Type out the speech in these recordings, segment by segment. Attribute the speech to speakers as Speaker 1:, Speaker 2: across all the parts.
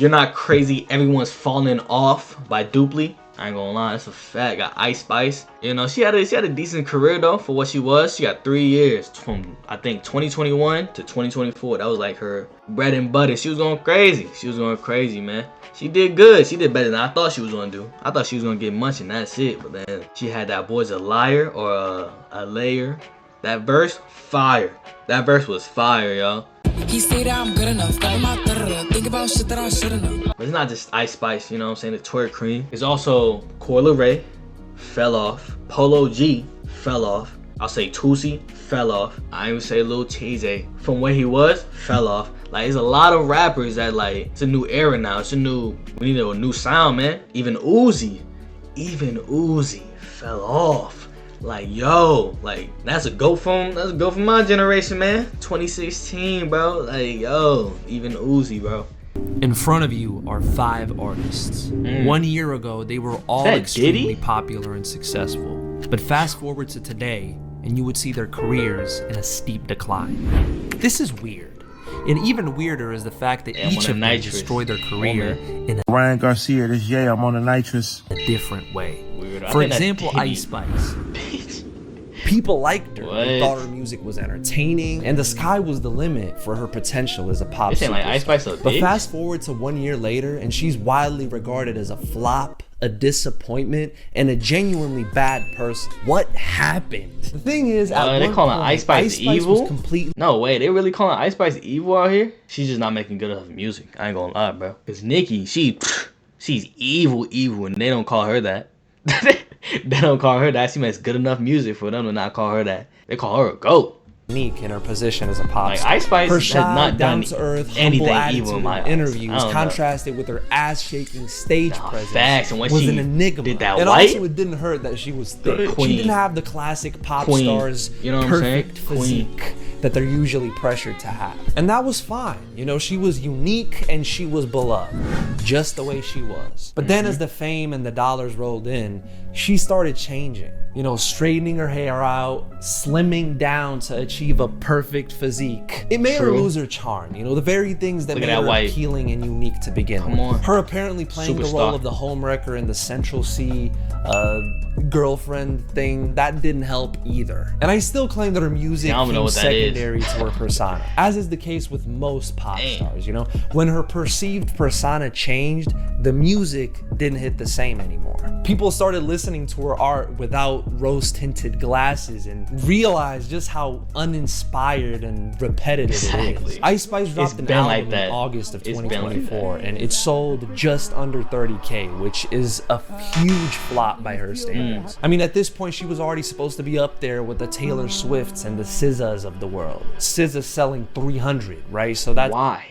Speaker 1: You're Not Crazy, Everyone's Falling Off by Dupley. I ain't gonna lie, that's a fact. Got Ice Spice. You know, she had a decent career though for what she was. She got 3 years from I think 2021 to 2024. That was like her bread and butter. She was going crazy. She was going crazy, man. She did good. She did better than I thought she was gonna do. I thought she was gonna get much and that's it. But then she had That Boy's a Liar or a Layer. That verse, fire. That verse was fire, y'all.
Speaker 2: He say that I'm good enough. Think about shit that I should've known.
Speaker 1: But it's not just Ice Spice, you know what I'm saying? The Twerk Cream. It's also Coyle Ray, fell off. Polo G, fell off. I'll say Tusi, fell off. I even say Lil Teasy, from where he was, fell off. Like, there's a lot of rappers that, like, it's a new era now. We need a new sound, man. Even Uzi fell off. Like, yo, like, that's a go from my generation, man. 2016, bro. Like, yo, even Uzi, bro.
Speaker 3: In front of you are 5 artists. 1 year ago, they were all extremely
Speaker 1: Diddy?
Speaker 3: popular and successful. But fast forward to today, and you would see their careers in a steep decline. This is weird. And even weirder is the fact that each of them destroyed their career in a
Speaker 4: Ryan Garcia, this yeah, I'm on the nitrous.
Speaker 3: different way.
Speaker 1: Weird.
Speaker 3: For example, Ice Spice. People liked her. They thought her music was entertaining, and the sky was the limit for her potential as a pop
Speaker 1: This ain't like Ice Spice a
Speaker 3: But
Speaker 1: bitch?
Speaker 3: fast forward to 1 year later, and she's widely regarded as a flop, a disappointment, and a genuinely bad person. What happened? The thing is, at
Speaker 1: they
Speaker 3: one
Speaker 1: calling
Speaker 3: point,
Speaker 1: Ice Spice evil?
Speaker 3: was completely
Speaker 1: No way, they really calling Ice Spice evil out here? She's just not making good enough music. I ain't gonna lie, bro. Cause Nicki, she's evil, and they don't call her that. They don't call her that. She makes good enough music for them to not call her that. They call her a GOAT.
Speaker 3: unique in her position as a pop
Speaker 1: Like,
Speaker 3: star.
Speaker 1: Ice Spice
Speaker 3: her
Speaker 1: has
Speaker 3: shy,
Speaker 1: not done
Speaker 3: down-to-earth,
Speaker 1: anything
Speaker 3: humble
Speaker 1: evil in
Speaker 3: attitude
Speaker 1: my eyes.
Speaker 3: interviews
Speaker 1: I don't know.
Speaker 3: contrasted with her ass-shaking stage presence
Speaker 1: facts, and when
Speaker 3: was
Speaker 1: she
Speaker 3: an enigma.
Speaker 1: did that
Speaker 3: and
Speaker 1: white-
Speaker 3: also, it didn't hurt that she was thick.
Speaker 1: Queen.
Speaker 3: She didn't have the classic pop
Speaker 1: Queen.
Speaker 3: stars
Speaker 1: You know what I'm saying?
Speaker 3: perfect physique that they're usually pressured to have. And that was fine. You know, she was unique and she was beloved, just the way she was. But then as the fame and the dollars rolled in, she started changing. You know, straightening her hair out, slimming down to achieve a perfect physique. It made her
Speaker 1: True.
Speaker 3: lose her charm. You know, the very things that
Speaker 1: Look at
Speaker 3: made
Speaker 1: that
Speaker 3: her
Speaker 1: white.
Speaker 3: appealing and unique to begin with.
Speaker 1: on.
Speaker 3: Her apparently playing the
Speaker 1: Superstar.
Speaker 3: role of the homewrecker in the Central C girlfriend thing, that didn't help either. And I still claim that her music
Speaker 1: I don't know
Speaker 3: came
Speaker 1: what that is.
Speaker 3: secondary to her persona, as is the case with most pop
Speaker 1: Dang.
Speaker 3: stars. You know, when her perceived persona changed, the music didn't hit the same anymore. People started listening to her art without rose-tinted glasses and realized just how uninspired and repetitive it
Speaker 1: Exactly.
Speaker 3: is. Ice Spice dropped
Speaker 1: It's
Speaker 3: an
Speaker 1: been
Speaker 3: album
Speaker 1: like that.
Speaker 3: in August of
Speaker 1: It's been like
Speaker 3: 2024, and it sold just under 30K, which is a huge flop by her standards. I mean, at this point, she was already supposed to be up there with the Taylor Swifts and the SZAs of the world. SZA selling 300, right? So that's
Speaker 1: Why?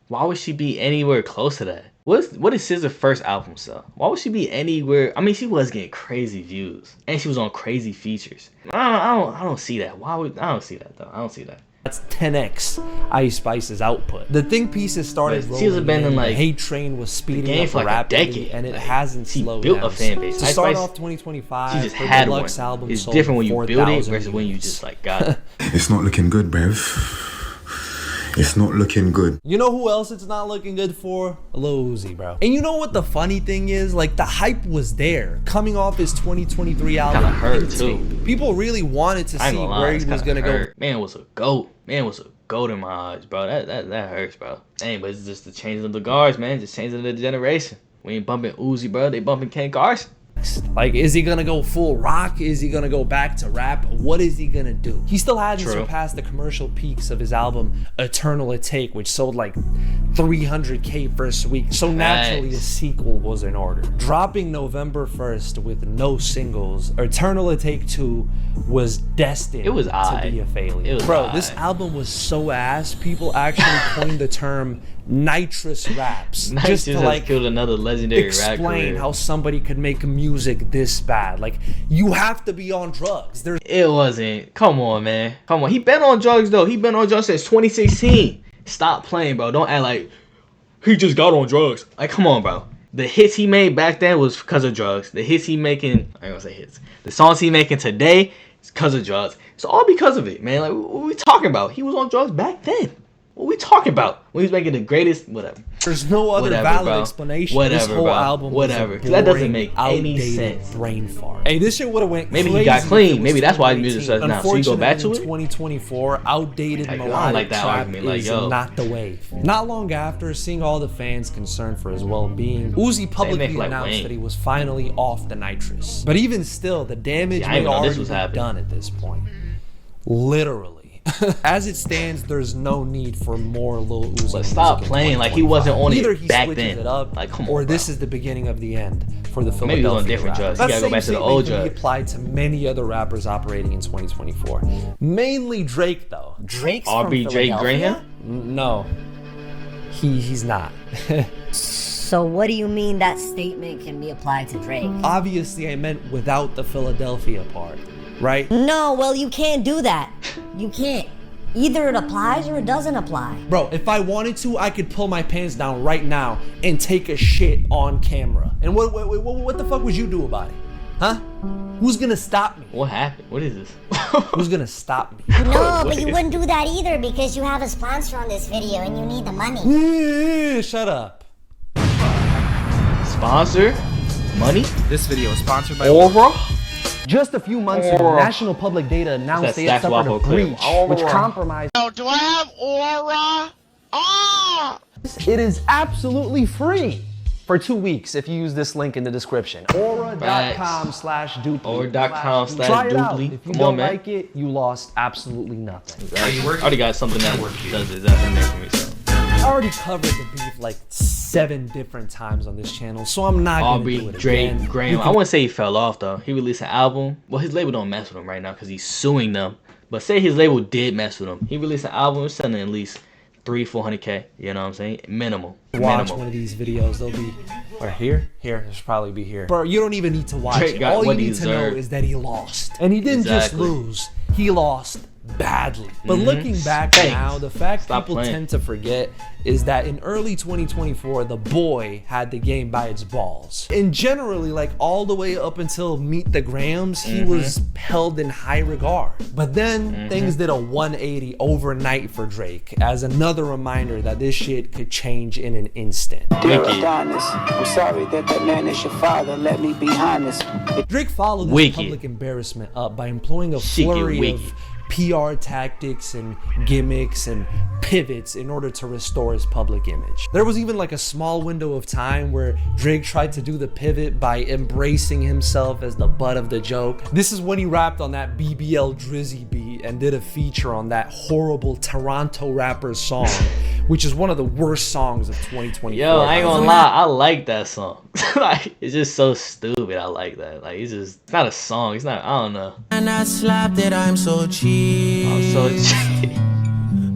Speaker 1: Why would she be anywhere close to that? What is SZA's first album sell? Why would she be anywhere? I mean, she was getting crazy views, and she was on crazy features. I don't see that. I don't see that though. I don't see that.
Speaker 3: That's 10x Ice Spice's output. The think pieces started
Speaker 1: But she's
Speaker 3: rolling
Speaker 1: been in,
Speaker 3: the
Speaker 1: like,
Speaker 3: hate train was speeding
Speaker 1: game
Speaker 3: up
Speaker 1: for, like, a
Speaker 3: rapidly,
Speaker 1: decade.
Speaker 3: and it
Speaker 1: Like,
Speaker 3: hasn't
Speaker 1: she
Speaker 3: slowed
Speaker 1: built
Speaker 3: down.
Speaker 1: a fan base.
Speaker 3: To
Speaker 1: Ice
Speaker 3: start
Speaker 1: Spice,
Speaker 3: off 2025,
Speaker 1: She just
Speaker 3: her
Speaker 1: had
Speaker 3: deluxe
Speaker 1: one.
Speaker 3: album
Speaker 1: It's
Speaker 3: sold
Speaker 1: different when you build it
Speaker 3: 4,000
Speaker 1: versus when you
Speaker 3: units.
Speaker 1: just like got it.
Speaker 5: It's not looking good, bruv. It's not looking good.
Speaker 3: You know who else it's not looking good for? Lil Uzi, bro. And you know what the funny thing is? Like, the hype was there. Coming off his 2023 album.
Speaker 1: Kinda hurt,
Speaker 3: Mixtape.
Speaker 1: too.
Speaker 3: People really wanted to
Speaker 1: I ain't
Speaker 3: see
Speaker 1: gonna lie,
Speaker 3: where he
Speaker 1: it's
Speaker 3: was
Speaker 1: kinda
Speaker 3: gonna go.
Speaker 1: hurt. Man was a goat. Man was a goat in my eyes, bro. That hurts, bro. Dang, but it's just the changing of the guards, man. Just changing the generation. We ain't bumping Uzi, bro. They bumping Ken Carson.
Speaker 3: Like, is he gonna go full rock? Is he gonna go back to rap? What is he gonna do? He still hasn't
Speaker 1: True.
Speaker 3: surpassed the commercial peaks of his album Eternal It Take, which sold like 300K first week. So naturally, a
Speaker 1: Nice.
Speaker 3: sequel was in order. Dropping November 1st with no singles, Eternal It Take 2 was destined
Speaker 1: It was
Speaker 3: to
Speaker 1: aight.
Speaker 3: be a failure.
Speaker 1: It was
Speaker 3: Bro, this
Speaker 1: aight.
Speaker 3: album was so ass, people actually coined the term nitrous raps.
Speaker 1: Nice
Speaker 3: just to
Speaker 1: has
Speaker 3: like
Speaker 1: killed another legendary rap
Speaker 3: explain
Speaker 1: career.
Speaker 3: how somebody could make music this bad. Like, you have to be on drugs. There's
Speaker 1: It wasn't. Come on, man. Come on. He been on drugs though. He been on drugs since 2016. Stop playing, bro. Don't act like he just got on drugs. Like, come on, bro. The hits he made back then was because of drugs. The hits he making, I ain't gonna say hits. The songs he making today is because of drugs. It's all because of it, man. Like, what we talking about? He was on drugs back then. What we talking about? When he's making the greatest, whatever.
Speaker 3: There's no other valid explanation. This whole album was a boring,
Speaker 1: that doesn't make any sense.
Speaker 3: Brain fart. Hey, this shit would have went
Speaker 1: maybe
Speaker 3: crazy.
Speaker 1: He got clean. Maybe that's why his music says now. So you go back to it.
Speaker 3: 2024, outdated melodic trap is not the wave. Not long after, seeing all the fans concerned for his well-being, Uzi publicly announced that he was finally off the nitrous. But even still, the damage may already be done at this point. Literally. As it stands, there's no need for more Lil Uzi.
Speaker 1: But stop playing like he wasn't on
Speaker 3: Either
Speaker 1: it
Speaker 3: he
Speaker 1: back
Speaker 3: switches
Speaker 1: then.
Speaker 3: it up,
Speaker 1: like, come on,
Speaker 3: or
Speaker 1: bro.
Speaker 3: this is the beginning of the end for the Philadelphia
Speaker 1: Maybe on different drugs. You gotta go back to the old drugs.
Speaker 3: Be applied to many other rappers operating in 2024. Mainly Drake, though.
Speaker 6: Drake's
Speaker 1: R.B.
Speaker 6: from
Speaker 1: Drake Graham?
Speaker 3: No, he's not.
Speaker 6: So what do you mean that statement can be applied to Drake?
Speaker 3: Obviously, I meant without the Philadelphia part, right?
Speaker 6: No, well, you can't do that. You can't. Either it applies or it doesn't apply.
Speaker 3: Bro, if I wanted to, I could pull my pants down right now and take a shit on camera. And what the fuck would you do about it? Huh? Who's gonna stop me?
Speaker 1: What happened? What is this?
Speaker 3: Who's gonna stop me?
Speaker 7: No, but you wouldn't do that either because you have a sponsor on this video and you need the money.
Speaker 3: Shut up.
Speaker 1: Sponsor? Money?
Speaker 8: This video is sponsored by
Speaker 1: Aura?
Speaker 3: Just a few months ago, National Public Data announced they had suffered a breach which compromised.
Speaker 9: Do I have Aura? Ah!
Speaker 3: It is absolutely free for 2 weeks if you use this link in the description. Aura.com/Dooply.
Speaker 1: Aura.com/Dooply.
Speaker 3: If you don't like it, you lost absolutely nothing.
Speaker 1: I already got something that does it. That's in there for me. So.
Speaker 3: I already covered the beef like 7 different times on this channel, so I'm not gonna do it
Speaker 1: Drake,
Speaker 3: again.
Speaker 1: Graham. I wouldn't say he fell off though. He released an album. Well, his label don't mess with him right now because he's suing them. But say his label did mess with him. He released an album selling at least 300-400K. You know what I'm saying? Minimal.
Speaker 3: Watch one of these videos. They'll be or here. It should probably be here. Bro, you don't even need to watch
Speaker 1: Drake
Speaker 3: it. All you
Speaker 1: need
Speaker 3: to know is that he lost, and he didn't just lose. He lost badly. But looking back now, the fact people tend to forget is that in early 2024, the boy had the game by its balls. And generally, like all the way up until Meet the Grams, he was held in high regard. But then things did a 180 overnight for Drake, as another reminder that this shit could change in an instant.
Speaker 10: Dear Adonis, I'm sorry that man is your father. Let me be honest.
Speaker 3: Drake followed this public embarrassment up by employing a flurry of PR tactics and gimmicks and pivots in order to restore his public image. There was even like a small window of time where Drake tried to do the pivot by embracing himself as the butt of the joke. This is when he rapped on that BBL Drizzy beat and did a feature on that horrible Toronto rapper song, which is one of the worst songs of 2024.
Speaker 1: Yo, I ain't gonna lie, I like that song. Like, it's just so stupid. I like that. Like, it's not a song. It's not, I don't know.
Speaker 2: And I slapped it, I'm so cheap.
Speaker 1: I'm so cheap.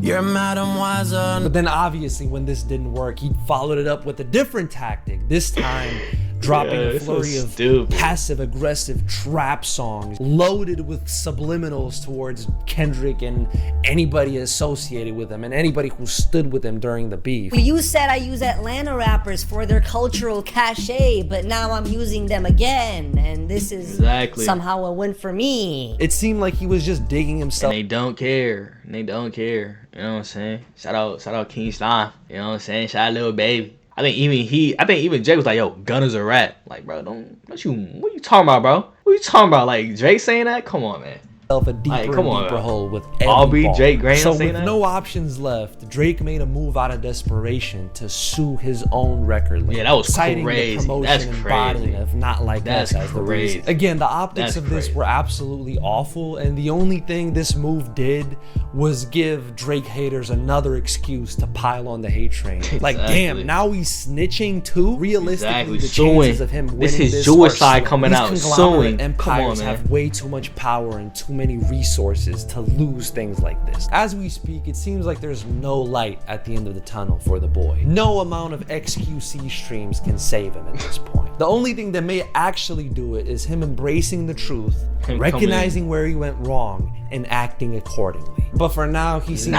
Speaker 2: You're mademoiselle.
Speaker 3: But then obviously when this didn't work, he followed it up with a different tactic. This time dropping a flurry of passive-aggressive trap songs loaded with subliminals towards Kendrick and anybody associated with him and anybody who stood with him during the beef.
Speaker 6: You said I use Atlanta rappers for their cultural cachet, but now I'm using them again, and this is somehow a win for me.
Speaker 3: It seemed like he was just digging himself.
Speaker 1: And they don't care. They don't care. You know what I'm saying? Shout out King Stein. You know what I'm saying? Shout out Lil Baby. I think even Jay was like, yo, Gunna's a rat. Like, bro, what you talking about, bro? What you talking about? Like, Drake saying that? Come on, man.
Speaker 3: A deeper and deeper hole with
Speaker 1: every ball. Drake Graham
Speaker 3: so
Speaker 1: saying
Speaker 3: with
Speaker 1: that?
Speaker 3: No options left, Drake made a move out of desperation to sue his own record label.
Speaker 1: Yeah, that was
Speaker 3: citing
Speaker 1: crazy.
Speaker 3: The promotion
Speaker 1: That's
Speaker 3: and
Speaker 1: crazy.
Speaker 3: botting of Not Like Us as the reason. Again, the optics of this were absolutely awful, and the only thing this move did was give Drake haters another excuse to pile on the hate train. Like, damn, now he's snitching too? Realistically, the chances of him winning
Speaker 1: this
Speaker 3: is
Speaker 1: his Jewish side coming out, suing.
Speaker 3: Empires have way too much power and too many resources to lose things like this. As we speak, it seems like there's no light at the end of the tunnel for the boy. No amount of XQC streams can save him at this point. The only thing that may actually do it is him embracing the truth, recognizing where he went wrong, and acting accordingly. But for now, he seems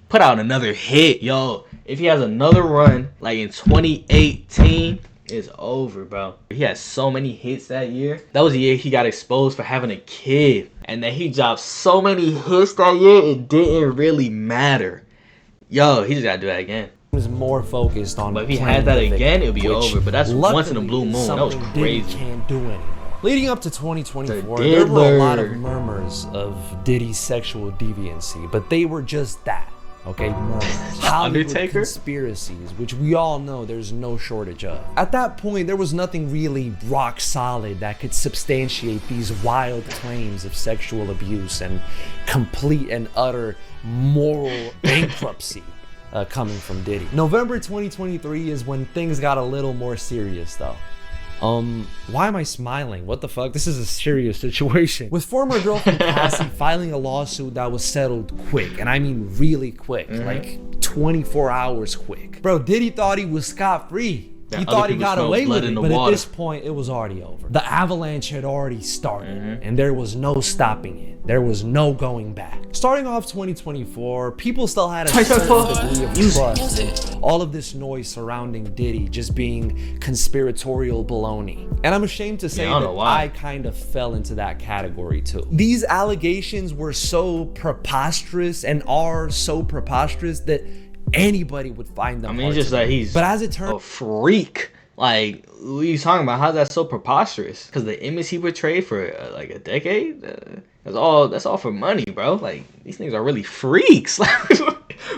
Speaker 1: put out another hit, yo. If he has another run like in 2018, it's over, bro. He had so many hits that year. That was the year he got exposed for having a kid. And then he dropped so many hits that year, it didn't really matter. Yo, he just gotta do that again.
Speaker 3: Was more focused on.
Speaker 1: But if he had that again, it would be over. But that's once in a blue moon. That was crazy.
Speaker 3: Diddy can't do anymore. Leading up to 2024, there were a lot of murmurs of Diddy's sexual deviancy, but they were just that. Okay, murmurs. Hollywood conspiracies, which we all know there's no shortage of. At that point, there was nothing really rock solid that could substantiate these wild claims of sexual abuse and complete and utter moral bankruptcy. Coming from Diddy. November 2023 is when things got a little more serious though. Why am I smiling? What the fuck? This is a serious situation. With former girlfriend Cassie filing a lawsuit that was settled quick, and I mean really quick, like 24 hours quick. Bro, Diddy thought he was scot-free. He thought he got away with it, but at this point, it was already over. The avalanche had already started, and there was no stopping it. There was no going back. Starting off 2024, people still had a certain degree of trust. All of this noise surrounding Diddy just being conspiratorial baloney. And I'm ashamed to say that I kind of fell into that category too. These allegations were so preposterous and are so preposterous that anybody would find them.
Speaker 1: I mean, it's just like he's a freak. Like, what are you talking about? How's that so preposterous? Because the image he portrayed for like a decade, that's all for money, bro. Like, these things are really freaks. Like,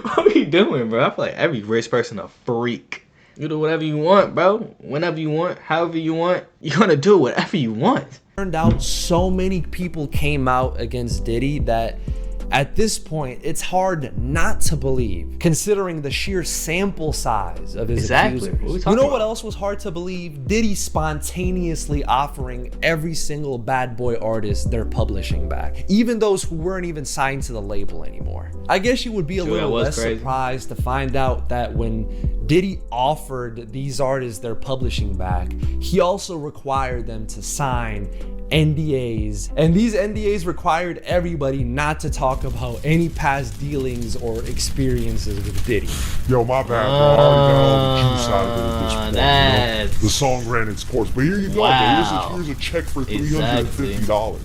Speaker 1: what are you doing, bro? I feel like every rich person a freak. You do whatever you want, bro. Whenever you want, however you want, you're gonna do whatever you want.
Speaker 3: Turned out so many people came out against Diddy that at this point, it's hard not to believe, considering the sheer sample size of his accusers. You know what else was hard to believe? Diddy spontaneously offering every single bad boy artist their publishing back, even those who weren't even signed to the label anymore. I guess you would be a little less surprised to find out that when Diddy offered these artists their publishing back, he also required them to sign NDAs, and these NDAs required everybody not to talk about any past dealings or experiences with Diddy.
Speaker 4: Yo, my bad, bro. I already got all the juice out of it at this point. You know? The song ran its course, but here you go, man. Here's a check for $350.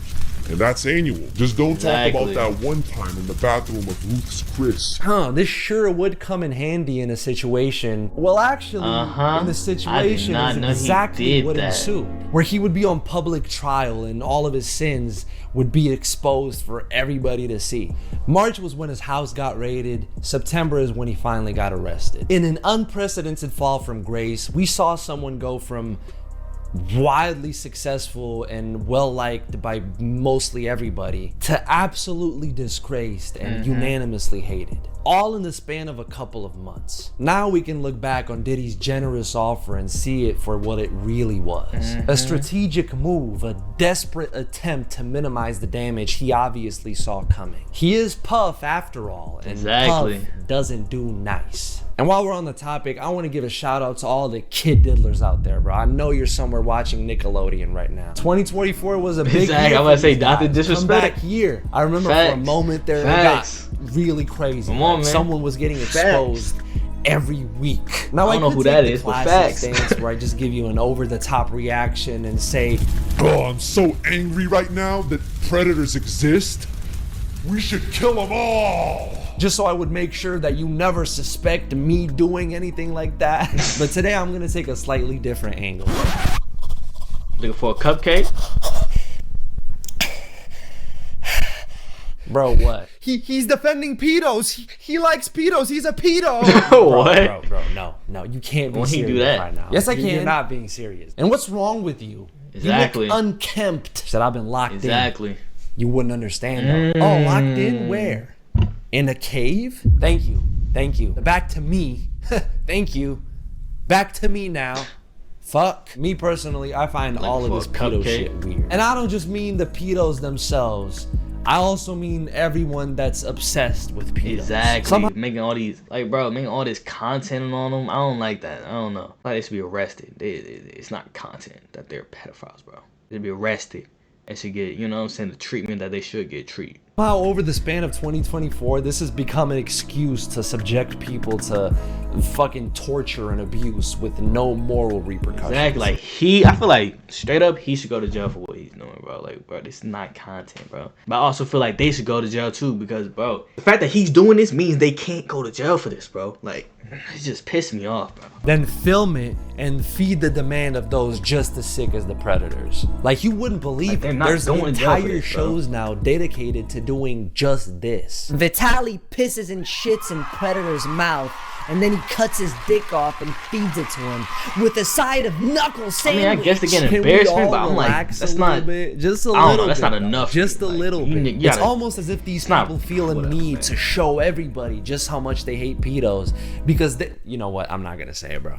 Speaker 4: And that's annual. Just don't talk about that one time in the bathroom of Ruth's Chris.
Speaker 3: This sure would come in handy in a situation. Well, actually, in the situation is exactly what ensued. Where he would be on public trial and all of his sins would be exposed for everybody to see. March was when his house got raided. September is when he finally got arrested. In an unprecedented fall from grace, we saw someone go from wildly successful and well liked by mostly everybody to absolutely disgraced and unanimously hated, all in the span of a couple of months. Now we can look back on Diddy's generous offer and see it for what it really was. A strategic move, a desperate attempt to minimize the damage he obviously saw coming. He is Puff after all, and Puff doesn't do nice. And while we're on the topic, I want to give a shout out to all the kid diddlers out there, bro. I know you're somewhere watching Nickelodeon right now. 2024 was a big year.
Speaker 1: I'm about to say, not the disrespect.
Speaker 3: Comeback year. I remember for a moment there, it got really crazy.
Speaker 1: Come on, man.
Speaker 3: Someone was getting exposed every week. Now
Speaker 1: I don't know who that is, but facts.
Speaker 3: Stance where I just give you an over-the-top reaction and say,
Speaker 4: "Oh, I'm so angry right now that predators exist. We should kill them all."
Speaker 3: Just so I would make sure that you never suspect me doing anything like that. But today I'm gonna take a slightly different angle.
Speaker 1: Looking for a cupcake?
Speaker 3: Bro, what? He's defending pedos. He likes pedos. He's a pedo.
Speaker 1: What?
Speaker 3: Bro, no. You can't be serious
Speaker 1: do that?
Speaker 3: right now. Yes, I can. You're not being serious. And what's wrong with you?
Speaker 1: Exactly.
Speaker 3: You look unkempt. Said I've been locked in.
Speaker 1: Exactly.
Speaker 3: You wouldn't understand though. Oh, locked in where? In a cave? Thank you. Back to me. Thank you. Back to me now. Fuck. Me personally, I find all of this pedo shit weird. And I don't just mean the pedos themselves. I also mean everyone that's obsessed with pedos.
Speaker 1: Exactly. Making all these, making all this content on them. I don't like that. I don't know. Like, they should be arrested. It's not content that they're pedophiles, bro. They should be arrested and should get, you know what I'm saying, the treatment that they should get treated.
Speaker 3: How over the span of 2024, this has become an excuse to subject people to fucking torture and abuse with no moral repercussions.
Speaker 1: Exactly. Like I feel like straight up, he should go to jail for what he's doing, bro. Like, bro, this is not content, bro. But I also feel like they should go to jail too because, bro, the fact that he's doing this means they can't go to jail for this, bro. Like, it just pissed me off, bro.
Speaker 3: Then film it and feed the demand of those just as sick as the predators. Like, you wouldn't believe it. There's entire shows now dedicated to doing just this.
Speaker 6: Vitaly pisses and shits in Predator's mouth, and then he cuts his dick off and feeds it to him with a side of knuckle sandwich.
Speaker 1: I mean, I guess they get embarrassment, but I'm like, that's not,
Speaker 3: just a
Speaker 1: I don't
Speaker 3: little
Speaker 1: know, that's
Speaker 3: bit,
Speaker 1: not enough.
Speaker 3: just a
Speaker 1: like,
Speaker 3: little bit. It's almost as if these people feel a need
Speaker 1: man.
Speaker 3: to show everybody just how much they hate pedos because you know what? I'm not gonna say it, bro.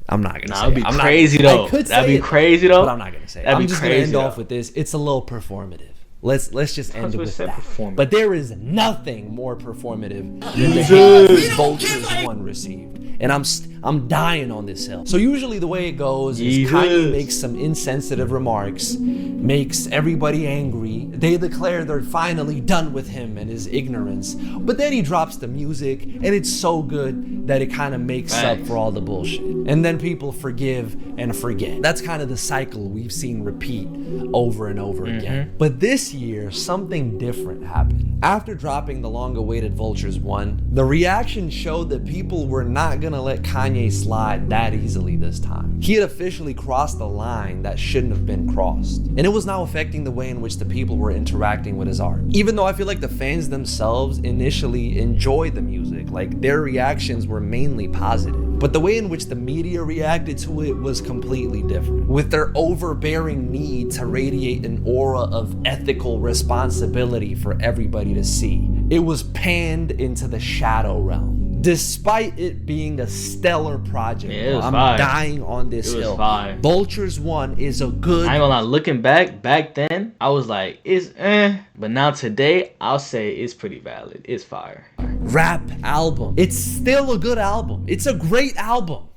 Speaker 3: I'm not gonna say
Speaker 1: it. That'd be crazy though. That'd be crazy though.
Speaker 3: But I'm not gonna say it. I'm just gonna end off with this. It's a little performative. Let's just end it with that. But there is nothing more performative than the hate that Vultures 1 received. And I'm dying on this hill. So usually the way it goes is Kanye makes some insensitive remarks, makes everybody angry. They declare they're finally done with him and his ignorance. But then he drops the music and it's so good that it kind of makes up for all the bullshit. And then people forgive and forget. That's kind of the cycle we've seen repeat over and over again. But this year, something different happened. After dropping the long-awaited Vultures 1, the reaction showed that people were not gonna let Kanye slide that easily this time. He had officially crossed the line that shouldn't have been crossed. And it was now affecting the way in which the people were interacting with his art. Even though I feel like the fans themselves initially enjoyed the music, like their reactions were mainly positive. But the way in which the media reacted to it was completely different. With their overbearing need to radiate an aura of ethical responsibility for everybody to see. It was panned into the shadow realm. Despite it being a stellar project, I'm dying on this hill. Vultures 1 is a good...
Speaker 1: I ain't gonna lie, looking back then, I was like, it's but now today, I'll say it's pretty valid. It's fire.
Speaker 3: Rap album. It's still a good album. It's a great album.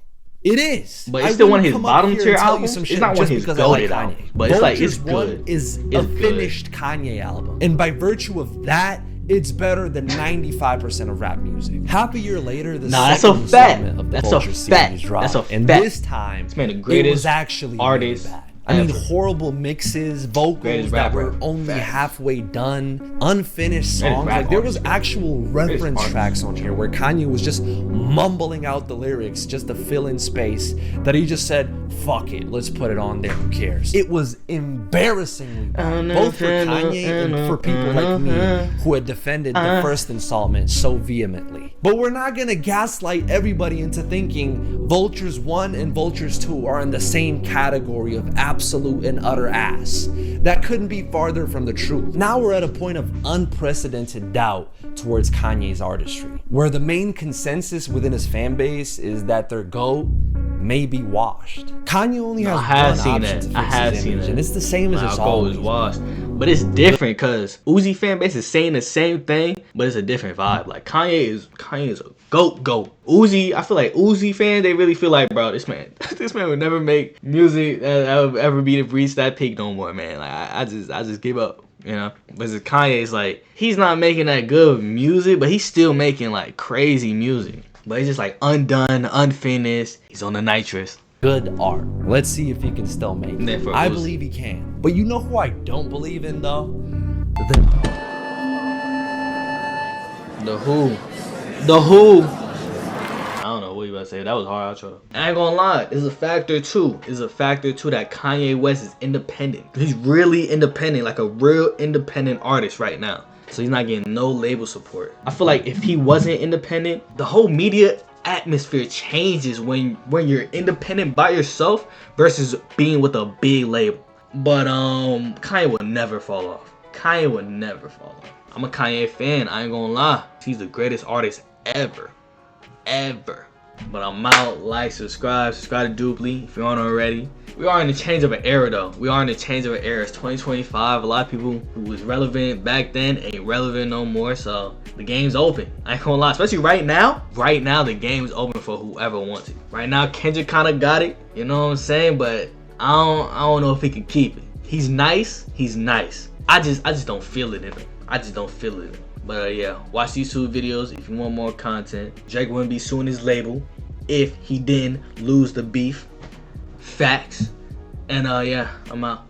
Speaker 3: It is.
Speaker 1: But it's still one of his bottom tier albums. It's not one of his goated albums. But it's like, it's good.
Speaker 3: Is a finished Kanye album. And by virtue of that, it's better than 95% of rap music. Half a year later, the second installment of the Vultures series dropped. And this time, it was actually
Speaker 1: artist.
Speaker 3: Really bad. I mean, horrible mixes, vocals that were only halfway done, unfinished songs. Like, there was actual reference tracks on here where Kanye was just mumbling out the lyrics just to fill in space that he just said, fuck it, let's put it on there, who cares? It was embarrassingly bad, both for Kanye and for people like me who had defended the first installment so vehemently. But we're not gonna gaslight everybody into thinking Vultures 1 and Vultures 2 are in the same category of absolute and utter ass. That couldn't be farther from the truth. Now we're at a point of unprecedented doubt towards Kanye's artistry, where the main consensus within his fan base is that their GOAT may be washed. Kanye only has one option to fix his image, and it's the same as it's always been.
Speaker 1: Washed. But it's different because Uzi fan base is saying the same thing, but it's a different vibe. Like Kanye is a GOAT. Uzi, I feel like Uzi fans, they really feel like, bro, this man would never make music that would ever reach that peak no more, man. Like I just give up, you know. But Kanye's like, he's not making that good music, but he's still making like crazy music. But it's just like undone, unfinished. He's on the nitrous.
Speaker 3: Good art. Let's see if he can still make it. I believe he can. But you know who I don't believe in though?
Speaker 1: The Who. I don't know what you about to say. That was hard outro. I ain't gonna lie. It's a factor too. That Kanye West is independent. He's really independent, like a real independent artist right now. So he's not getting no label support. I feel like if he wasn't independent, the whole media atmosphere changes when you're independent by yourself versus being with a big label. But Kanye would never fall off. I'm a Kanye fan, I ain't gonna lie. He's the greatest artist ever. But I'm out. Like, subscribe to Duply if you aren't already. We are in the change of an era though. It's 2025. A lot of people who was relevant back then ain't relevant no more. So the game's open. I ain't gonna lie. Especially right now. Right now the game's open for whoever wants it. Right now Kendrick kinda got it. You know what I'm saying? But I don't know if he can keep it. He's nice. I just don't feel it in him. I just don't feel it. But yeah, watch these 2 videos if you want more content. Drake wouldn't be suing his label if he didn't lose the beef. Facts. And yeah, I'm out.